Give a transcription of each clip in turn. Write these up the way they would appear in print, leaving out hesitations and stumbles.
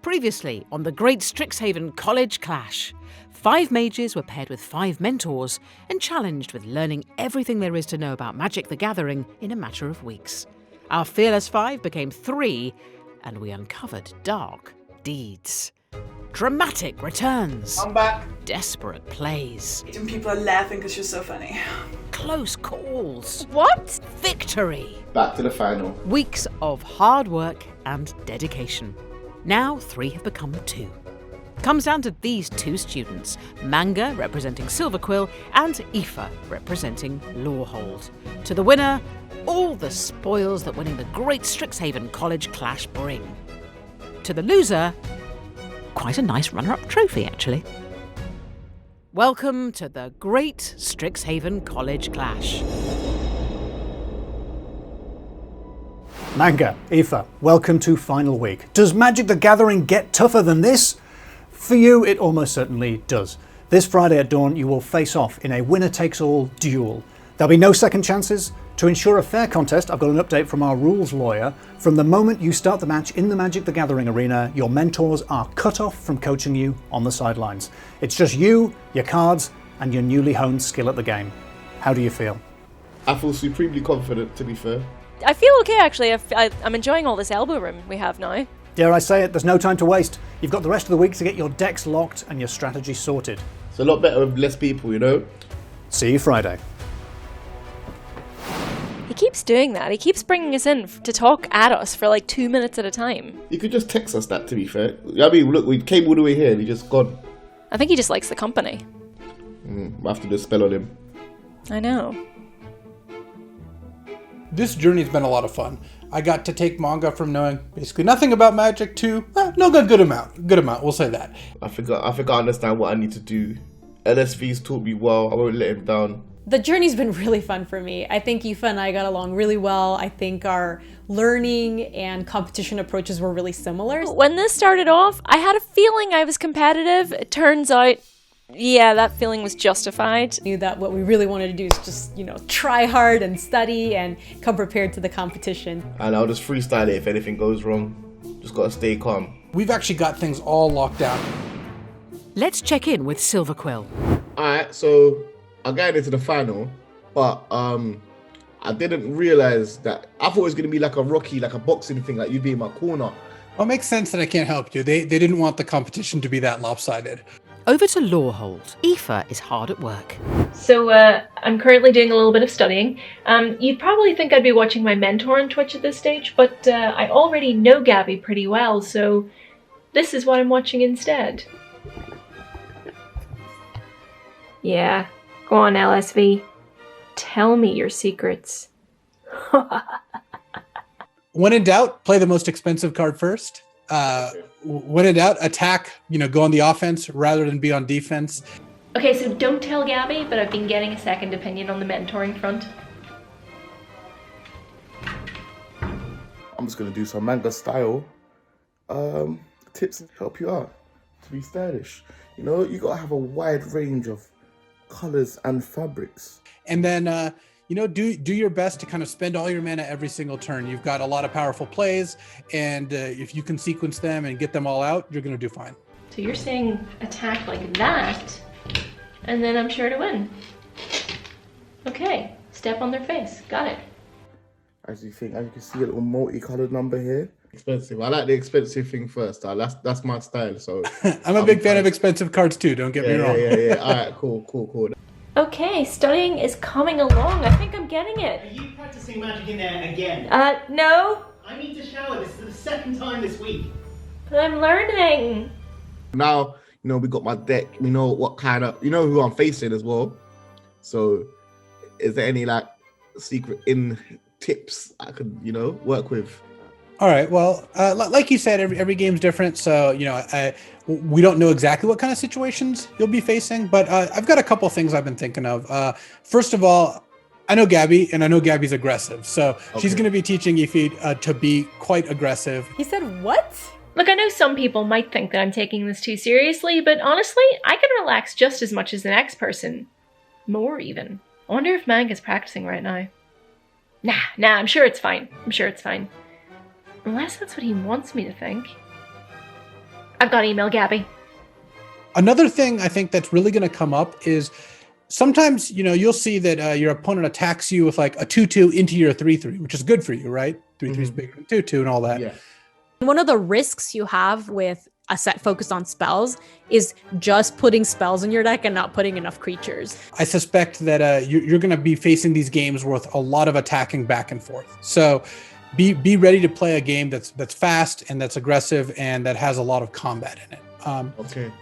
Previously on the great Strixhaven College Clash, 5 mages were paired with 5 mentors and challenged with learning everything there is to know about Magic the Gathering in a matter of weeks. Our fearless 5 became 3, and we uncovered dark deeds. Dramatic returns. I'm back. Desperate plays. And people are laughing because you're so funny. Close calls. What? Victory. Back to the final. Weeks of hard work and dedication. Now 3 have become 2. Comes down to these 2 students, Manga representing Silverquill and Aoife representing Lorehold. To the winner, all the spoils that winning the great Strixhaven College Clash bring. To the loser, quite a nice runner-up trophy actually. Welcome to the great Strixhaven College Clash. Manga, Aoife, welcome to final week. Does Magic the Gathering get tougher than this? For you, it almost certainly does. This Friday at dawn, you will face off in a winner-takes-all duel. There'll be no second chances. To ensure a fair contest, I've got an update from our rules lawyer. From the moment you start the match in the Magic the Gathering arena, your mentors are cut off from coaching you on the sidelines. It's just you, your cards, and your newly honed skill at the game. How do you feel? I feel supremely confident, to be fair. I feel okay, actually. I'm enjoying all this elbow room we have now. Dare I say it, there's no time to waste. You've got the rest of the week to get your decks locked and your strategy sorted. It's a lot better with less people, you know? See you Friday. He keeps doing that. He keeps bringing us in to talk at us for like 2 minutes at a time. You could just text us that, to be fair. I mean, look, we came all the way here and he just gone. I think he just likes the company. I have to do a spell on him. I know. This journey's been a lot of fun. I got to take Manga from knowing basically nothing about Magic to know a good amount. Good amount, we'll say that. I think I understand what I need to do. LSV's taught me well. I won't let him down. The journey's been really fun for me. I think Aoife and I got along really well. I think our learning and competition approaches were really similar. When this started off, I had a feeling I was competitive. It turns out, yeah, that feeling was justified. I knew that what we really wanted to do is just, try hard and study and come prepared to the competition. And I'll just freestyle it if anything goes wrong. Just gotta stay calm. We've actually got things all locked down. Let's check in with Silverquill. Alright, so I'm getting into the final, but I didn't realise that. I thought it was gonna be like a Rocky, like a boxing thing, like you'd be in my corner. Well, it makes sense that I can't help you. They didn't want the competition to be that lopsided. Over to Lorehold. Aoife is hard at work. So I'm currently doing a little bit of studying. You'd probably think I'd be watching my mentor on Twitch at this stage, but I already know Gabby pretty well, so this is what I'm watching instead. Yeah, go on LSV. Tell me your secrets. When in doubt, play the most expensive card first. When in doubt, attack, go on the offense rather than be on defense. Okay, so don't tell Gabby, but I've been getting a second opinion on the mentoring front. I'm just gonna do some manga style tips to help you out to be stylish. You gotta have a wide range of colors and fabrics. And then do your best to kind of spend all your mana every single turn. You've got a lot of powerful plays, and if you can sequence them and get them all out, you're going to do fine. So you're saying attack like that, and then I'm sure to win. Okay, step on their face. Got it. As you can see a little multicolored number here. Expensive. I like the expensive thing first. That's my style. So I'm a big fan of expensive cards too. Don't get me wrong. Yeah. All right, cool. Okay, studying is coming along. I think I'm getting it. Are you practicing magic in there again? No. I need to shower. This is the second time this week. But I'm learning. Now, we got my deck. We know what kind of, who I'm facing as well. So, is there any secret tips I could, work with? All right. Well, like you said, every game's different. So, we don't know exactly what kind of situations you'll be facing, but I've got a couple things I've been thinking of. First of all, I know Gabby, and I know Gabby's aggressive. So she's going to be teaching Aoife to be quite aggressive. He said, what? Look, I know some people might think that I'm taking this too seriously, but honestly, I can relax just as much as the next person. More even. I wonder if Manga's practicing right now. Nah, I'm sure it's fine. Unless that's what he wants me to think. I've got to email Gabby. Another thing I think that's really going to come up is sometimes, you'll see that your opponent attacks you with like a 2/2 into your 3/3, which is good for you, right? 3/3 is bigger than 2/2 and all that. Yeah. One of the risks you have with a set focused on spells is just putting spells in your deck and not putting enough creatures. I suspect that you're going to be facing these games with a lot of attacking back and forth. So be ready to play a game that's fast and that's aggressive and that has a lot of combat in it. Okay.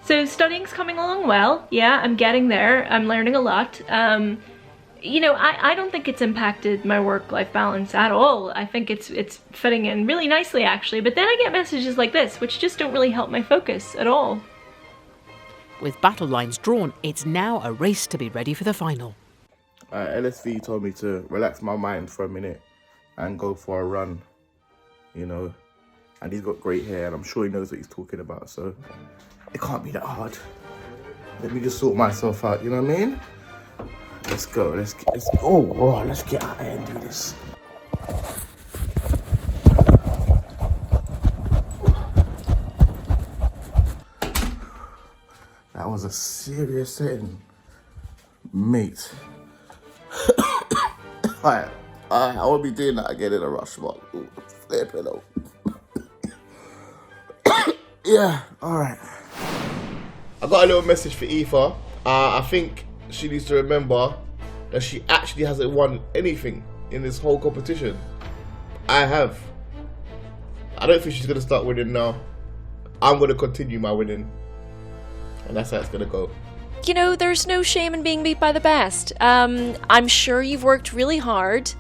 So studying's coming along well. Yeah, I'm getting there. I'm learning a lot. I don't think it's impacted my work-life balance at all. I think it's fitting in really nicely, actually. But then I get messages like this, which just don't really help my focus at all. With battle lines drawn, it's now a race to be ready for the final. LSV told me to relax my mind for a minute and go for a run, And he's got great hair, and I'm sure he knows what he's talking about, so it can't be that hard. Let me just sort myself out, you know what I mean? Let's go, let's get out here and do this. That was a serious setting, mate. Alright, I won't be doing that again in a rush, but flip it up. Yeah, alright. I got a little message for Aoife. I think she needs to remember that she actually hasn't won anything in this whole competition. I have. I don't think she's going to start winning now. I'm going to continue my winning. And that's how it's going to go. There's no shame in being beat by the best. I'm sure you've worked really hard,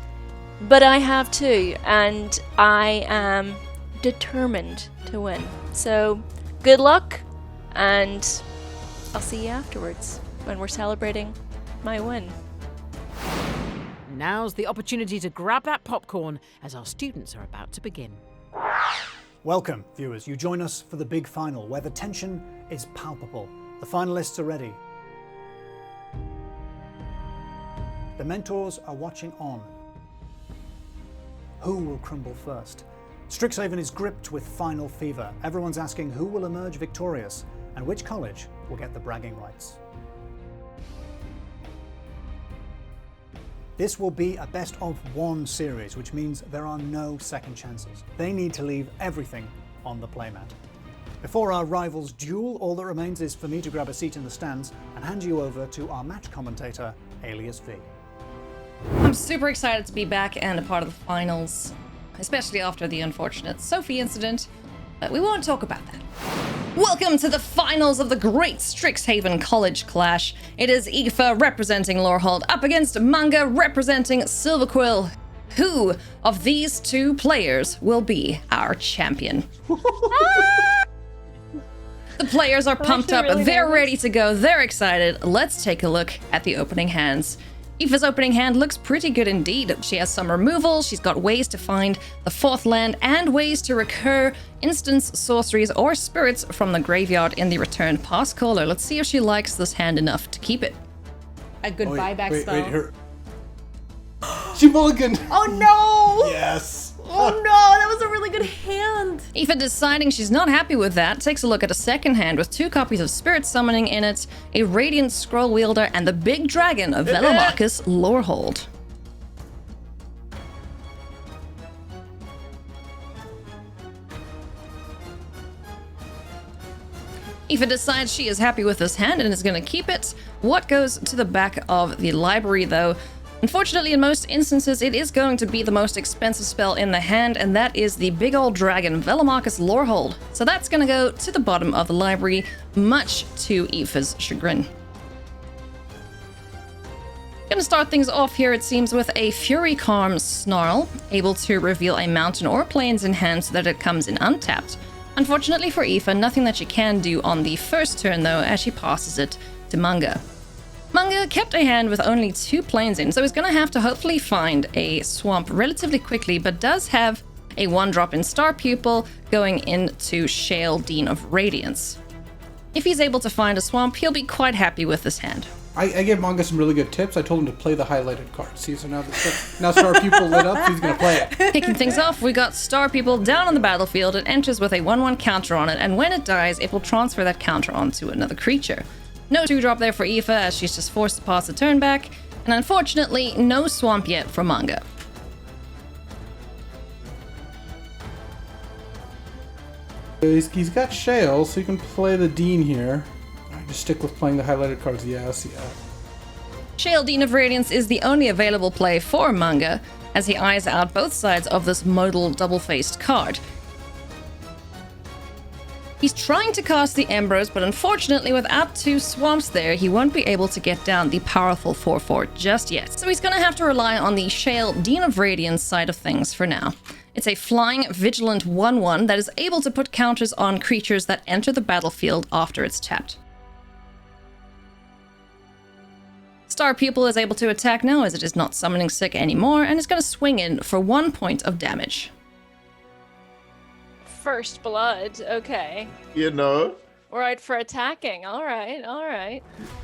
but I have too, and I am determined to win. So, good luck, and I'll see you afterwards when we're celebrating my win. Now's the opportunity to grab that popcorn as our students are about to begin. Welcome, viewers. You join us for the big final, where the tension is palpable. The finalists are ready. The mentors are watching on. Who will crumble first? Strixhaven is gripped with final fever. Everyone's asking who will emerge victorious and which college will get the bragging rights. This will be a best of one series, which means there are no second chances. They need to leave everything on the playmat. Before our rivals duel, all that remains is for me to grab a seat in the stands and hand you over to our match commentator, Alias V. I'm super excited to be back and a part of the finals, especially after the unfortunate Sophie incident, but we won't talk about that. Welcome to the finals of the Great Strixhaven College Clash. It is Aoife representing Lorehold up against Manga representing Silverquill. Who of these two players will be our champion? The players are pumped up, really they're nervous. ready to go, they're excited. Let's take a look at the opening hands. Aoife's opening hand looks pretty good indeed. She has some removal, she's got ways to find the fourth land, and ways to recur instants, sorceries, or spirits from the graveyard in the return pass caller. Let's see if she likes this hand enough to keep it. A good buyback spell. She mulliganed. Oh no! Yes. Oh no, that was a really good hand. Aoife, deciding she's not happy with that, takes a look at a second hand with 2 copies of Spirit Summoning in it, a Radiant Scroll Wielder, and the big dragon of Velomachus Lorehold. Aoife decides she is happy with this hand and is going to keep it. What goes to the back of the library, though? Unfortunately, in most instances, it is going to be the most expensive spell in the hand, and that is the big old dragon, Velomachus Lorehold. So that's going to go to the bottom of the library, much to Aoife's chagrin. Gonna start things off here, it seems, with a Fury Calm Snarl, able to reveal a mountain or plains in hand so that it comes in untapped. Unfortunately for Aoife, nothing that she can do on the first turn, though, as she passes it to Manga. Manga kept a hand with only 2 planes in, so he's going to have to hopefully find a swamp relatively quickly, but does have a 1-drop in Star Pupil going into Shale Dean of Radiance. If he's able to find a swamp, he'll be quite happy with this hand. I gave Manga some really good tips. I told him to play the highlighted card. See, so now Star Pupil lit up, so he's going to play it. Kicking things off, we got Star People down on the battlefield. It enters with a 1/1 counter on it, and when it dies, it will transfer that counter onto another creature. No 2-drop there for Aoife, as she's just forced to pass the turn back, and unfortunately, no swamp yet for Manga. He's got Shale, so you can play the Dean here. I just stick with playing the highlighted cards. Yes, yeah. Shale, Dean of Radiance is the only available play for Manga, as he eyes out both sides of this modal double-faced card. He's trying to cast the Embers, but unfortunately without 2 swamps there, he won't be able to get down the powerful 4/4 just yet. So he's gonna have to rely on the Shale, Dean of Radiance side of things for now. It's a flying, vigilant 1/1 that is able to put counters on creatures that enter the battlefield after it's tapped. Star Pupil is able to attack now as it is not summoning sick anymore, and is going to swing in for 1 point of damage. First blood, okay. You know. Right for attacking, alright.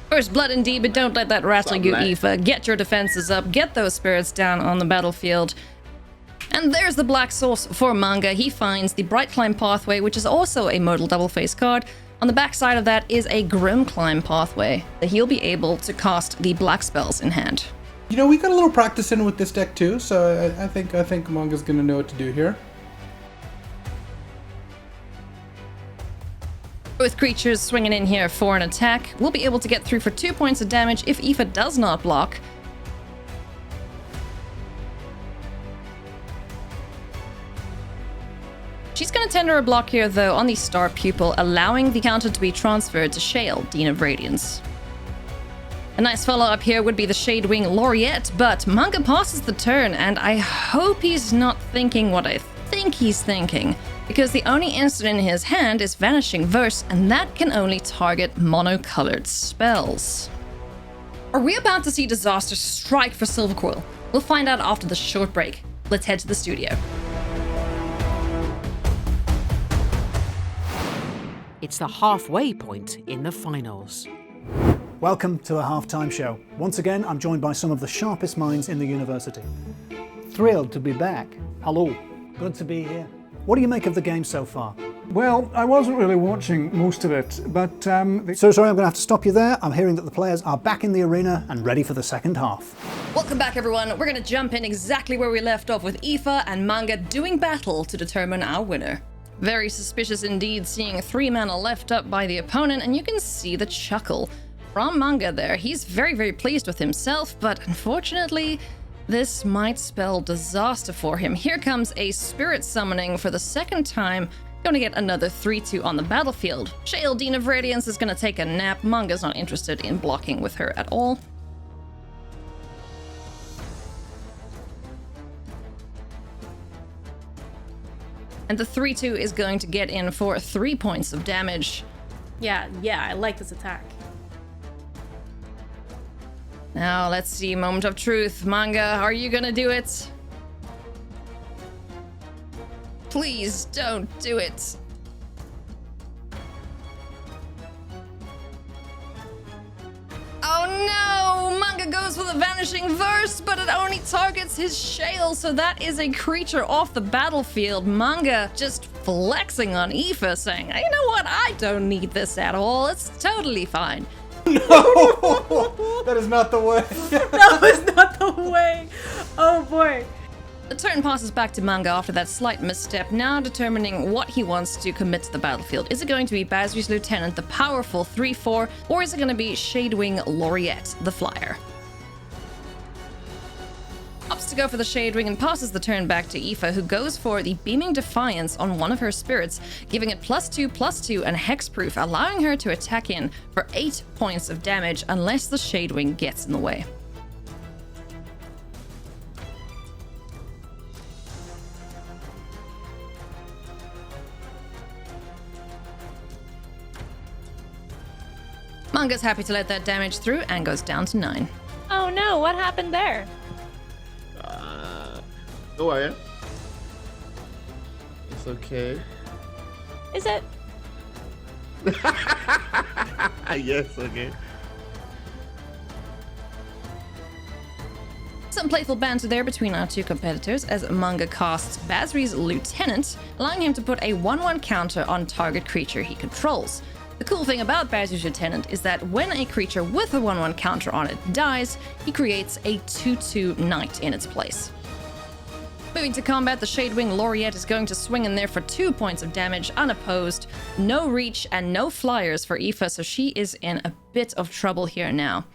First blood indeed, but don't let that rattle you, Aoife. Get your defenses up, get those spirits down on the battlefield. And there's the black source for Manga. He finds the Bright Climb Pathway, which is also a modal double-face card. On the backside of that is a Grim Climb Pathway. He'll be able to cast the black spells in hand. You know, we got a little practice in with this deck too, so I think Manga's gonna know what to do here. With creatures swinging in here for an attack, we'll be able to get through for 2 points of damage if Aoife does not block. She's going to tender a block here, though, on the Star Pupil, allowing the counter to be transferred to Shale, Dean of Radiance. A nice follow-up here would be the Shadewing Laureate, but Manga passes the turn, and I hope he's not thinking what I think he's thinking, because the only instant in his hand is Vanishing Verse, and that can only target monocolored spells. Are we about to see disaster strike for Silverquill? We'll find out after the short break. Let's head to the studio. It's the halfway point in the finals. Welcome to the halftime show. Once again, I'm joined by some of the sharpest minds in the university. Thrilled to be back. Hello. Good to be here. What do you make of the game so far? Well, I wasn't really watching most of it, but... So sorry, I'm going to have to stop you there. I'm hearing that the players are back in the arena and ready for the second half. Welcome back, everyone. We're going to jump in exactly where we left off with Aoife and Manga doing battle to determine our winner. Very suspicious indeed, seeing 3 mana left up by the opponent, and you can see the chuckle from Manga there. He's very, very pleased with himself, but unfortunately, this might spell disaster for him. Here comes a Spirit Summoning for the second time. Gonna get another 3/2 on the battlefield. Shale, Dean of Radiance, is gonna take a nap. Manga's not interested in blocking with her at all. And the 3/2 is going to get in for 3 points of damage. Yeah, I like this attack. Now, let's see, moment of truth. Manga, are you gonna do it? Please don't do it. Oh no! Manga goes with a Vanishing Verse, but it only targets his Shale, so that is a creature off the battlefield. Manga just flexing on Aoife, saying, you know what, I don't need this at all. It's totally fine. No! That is not the way. That was not the way. Oh boy. The turn passes back to Manga after that slight misstep, now determining what he wants to commit to the battlefield. Is it going to be Basri's Lieutenant, the powerful 3/4, or is it going to be Shadewing Laureate, the flyer? Opts to go for the Shadewing and passes the turn back to Aoife, who goes for the Beaming Defiance on one of her spirits, giving it +2/+2 and hexproof, allowing her to attack in for 8 points of damage unless the Shadewing gets in the way. Manga's happy to let that damage through and goes down to 9. Oh no, what happened there? Go ahead. It's okay. Is it? Yes, okay. Some playful banter there between our two competitors as Manga casts Basri's Lieutenant, allowing him to put a 1/1 counter on target creature he controls. The cool thing about Basri's Lieutenant is that when a creature with a 1/1 counter on it dies, he creates a 2/2 knight in its place. Moving to combat, the Shadewing Laureate is going to swing in there for 2 points of damage unopposed, no reach and no flyers for Aoife, so she is in a bit of trouble here now.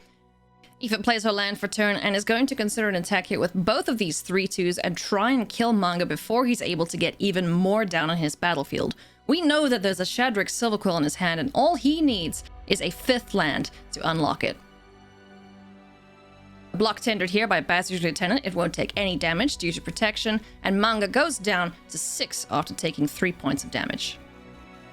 Aoife plays her land for turn and is going to consider an attack here with both of these 3/2s and try and kill Manga before he's able to get even more down on his battlefield. We know that there's a Shadric Silverquill in his hand and all he needs is a 5th land to unlock it. Block tendered here by Basri's Lieutenant, it won't take any damage due to protection, and Manga goes down to 6 after taking 3 points of damage.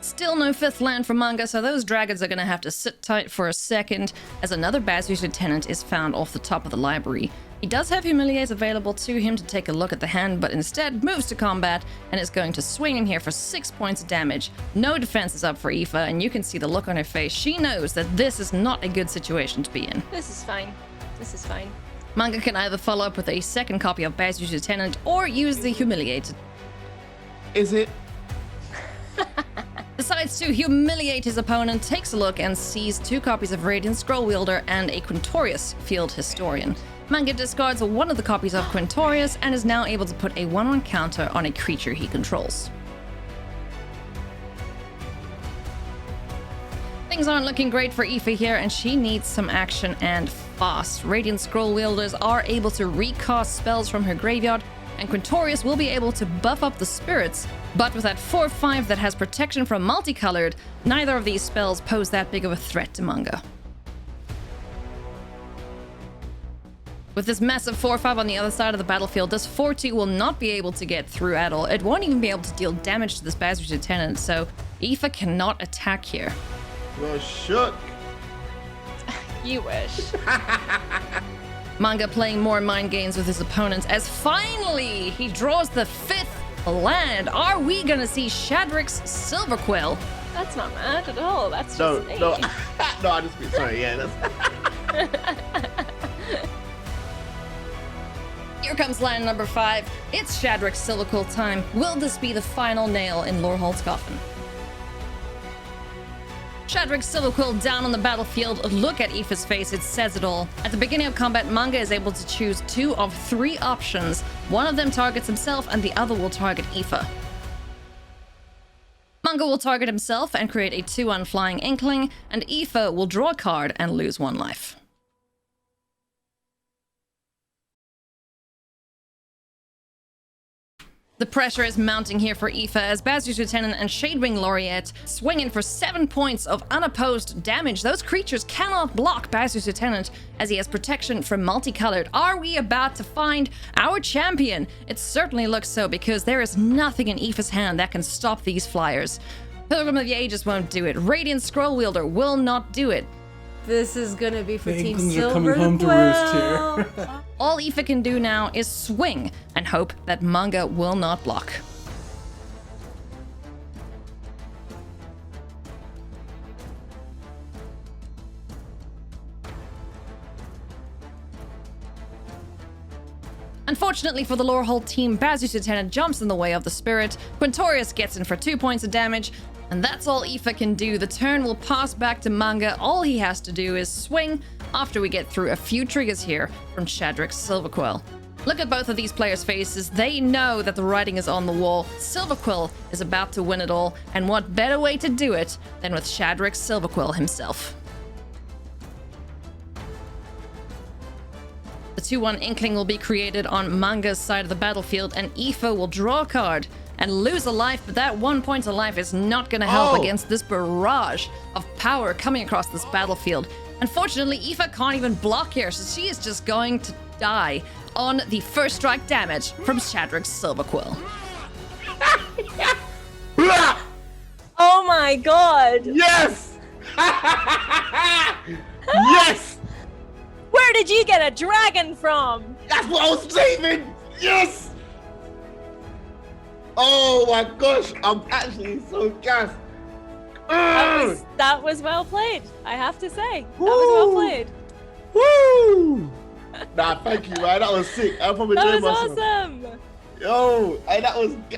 Still no 5th land for Manga, so those dragons are going to have to sit tight for a second as another Basri's Lieutenant is found off the top of the library. He does have Humiliate available to him to take a look at the hand, but instead moves to combat and is going to swing in here for 6 points of damage. No defenses up for Aoife, and you can see the look on her face. She knows that this is not a good situation to be in. This is fine. This is fine. Manga can either follow up with a second copy of Basri's Lieutenant or use the Humiliate. Is it? Decides to humiliate his opponent, takes a look and sees 2 copies of Radiant Scrollwielder and a Quintorius Field Historian. Manga discards one of the copies of Quintorius and is now able to put a 1/1 counter on a creature he controls. Things aren't looking great for Aoife here, and she needs some action and fast. Radiant Scrollwielders are able to recast spells from her graveyard, and Quintorius will be able to buff up the spirits, but with that 4/5 that has protection from multicolored, neither of these spells pose that big of a threat to Manga. With this massive 4/5 on the other side of the battlefield, this 4/2 will not be able to get through at all. It won't even be able to deal damage to this Basri's Lieutenant, so Aoife cannot attack here. You're shook. You wish. Manga playing more mind games with his opponents as finally he draws the 5th land. Are we gonna see Shadric's Silverquill? That's not mad at all. That's just No, me. no, no. I just sorry. Yeah, that's. Here comes land number 5. It's Shadric's Silverquill time. Will this be the final nail in Lorehold's coffin? Shadric's Silverquill down on the battlefield. Look at Aoife's face, it says it all. At the beginning of combat, Manga is able to choose 2 of 3 options. One of them targets himself and the other will target Aoife. Manga will target himself and create a 2/1 Flying Inkling, and Aoife will draw a card and lose 1 life. The pressure is mounting here for Aoife as Basri's Lieutenant and Shadewing Laureate swing in for 7 points of unopposed damage. Those creatures cannot block Basri's Lieutenant as he has protection from multicolored. Are we about to find our champion? It certainly looks so, because there is nothing in Aoife's hand that can stop these flyers. Pilgrim of the Ages won't do it. Radiant Scrollwielder will not do it. This is gonna be for The Team Inklings are Silver. coming home to roost here. All Aoife can do now is swing and hope that Manga will not block. Unfortunately for the Lorehold team, Basri's Lieutenant jumps in the way of the spirit, Quintorius gets in for 2 points of damage, and that's all Aoife can do. The turn will pass back to Manga. All he has to do is swing after we get through a few triggers here from Shadric's Silverquill. Look at both of these players' faces. They know that the writing is on the wall. Silverquill is about to win it all, and what better way to do it than with Shadric's Silverquill himself. The 2/1 Inkling will be created on Manga's side of the battlefield, and Aoife will draw a card and lose a life, but that 1 point of life is not going to help against this barrage of power coming across this battlefield. Unfortunately, Aoife can't even block here, so she is just going to die on the first strike damage from Shadric's Silverquill. Oh my god! Yes! Yes! Where did you get a dragon from? That's what I was saving! Yes! Oh my gosh, I'm actually so gassed. That was well played, I have to say. That was well played. Woo! Nah, thank you, man. That was sick. I probably That enjoyed was myself. awesome. Yo, and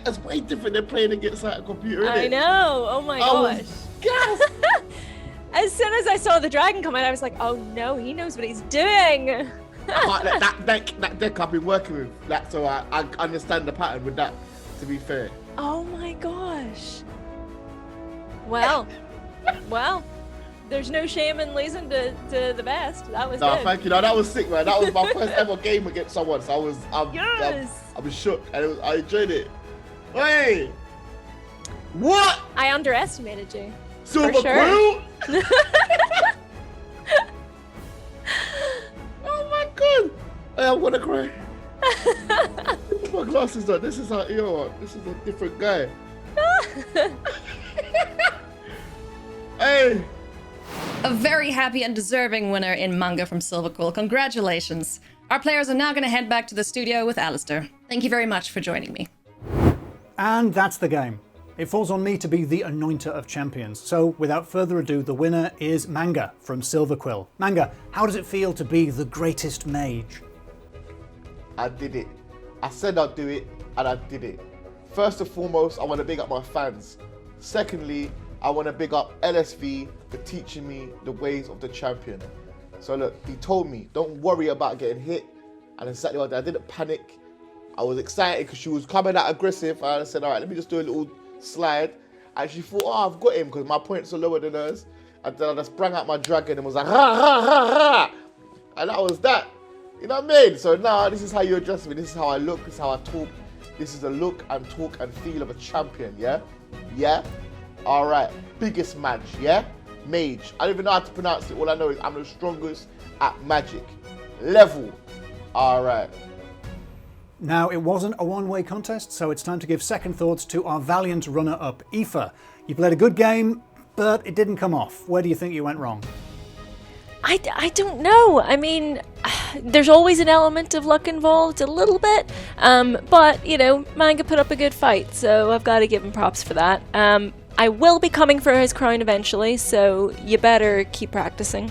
that's way different than playing against like a computer, isn't I it? know. Oh my I gosh. was gassed. As soon as I saw the dragon come out, I was like, oh no, he knows what he's doing. that deck I've been working with, so I understand the pattern with that, to be fair. Oh my gosh. Well, there's no shame in losing to the best. That was good. Thank you. No, that was sick, man. That was my first ever game against someone, so I was shook, and I enjoyed it. Hey! What? I underestimated you. Silver for sure. Quill? Oh my god! Hey, I'm gonna cry. Put my glasses on. This is how this is a different guy. Hey! A very happy and deserving winner in manga from Silver Quill. Congratulations. Our players are now going to head back to the studio with Alistair. Thank you very much for joining me. And that's the game. It falls on me to be the anointer of champions. So without further ado, the winner is Manga from Silver Quill. Manga, how does it feel to be the greatest mage? I did it. I said I'd do it, and I did it. First and foremost, I want to big up my fans. Secondly, I want to big up LSV for teaching me the ways of the champion. So look, he told me, don't worry about getting hit. And exactly what I did. I didn't panic. I was excited because she was coming out aggressive. And I said, all right, let me just do a little slide. And she thought, oh, I've got him because my points are lower than hers. And then I just sprang out my dragon and was like, ha, ha, ha, ha. And that was that. You know what I mean? So now this is how you address me. This is how I look. This is how I talk. This is the look and talk and feel of a champion, yeah? Yeah? All right. Biggest match, yeah? Mage. I don't even know how to pronounce it. All I know is I'm the strongest at magic. Level. All right. Now, it wasn't a one-way contest, so it's time to give second thoughts to our valiant runner-up, Aoife. You played a good game, but it didn't come off. Where do you think you went wrong? I don't know. I mean, there's always an element of luck involved, a little bit. But, you know, Manga put up a good fight, so I've got to give him props for that. I will be coming for his crown eventually, so you better keep practicing.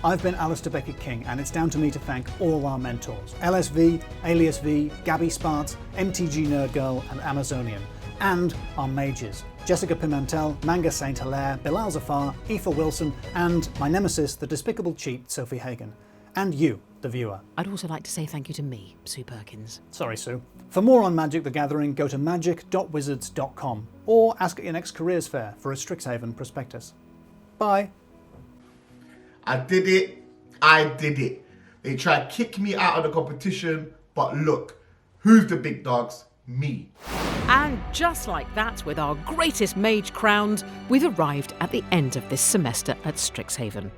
I've been Alistair Beckett-king, and it's down to me to thank all our mentors. LSV, Alias V, Gabby Spartz, MTG Nerd Girl, and Amazonian. And our mages, Jessica Pimentel, Manga Saint Hilaire, Bilal Zafar, Aoife Wilson, and my nemesis, the despicable cheat, Sophie Hagen. And you, the viewer. I'd also like to say thank you to me, Sue Perkins. Sorry, Sue. For more on Magic the Gathering, go to magic.wizards.com or ask at your next careers fair for a Strixhaven prospectus. Bye. I did it. I did it. They tried to kick me out of the competition, but look, who's the big dogs? Me. And just like that, with our greatest mage crowned, we've arrived at the end of this semester at Strixhaven.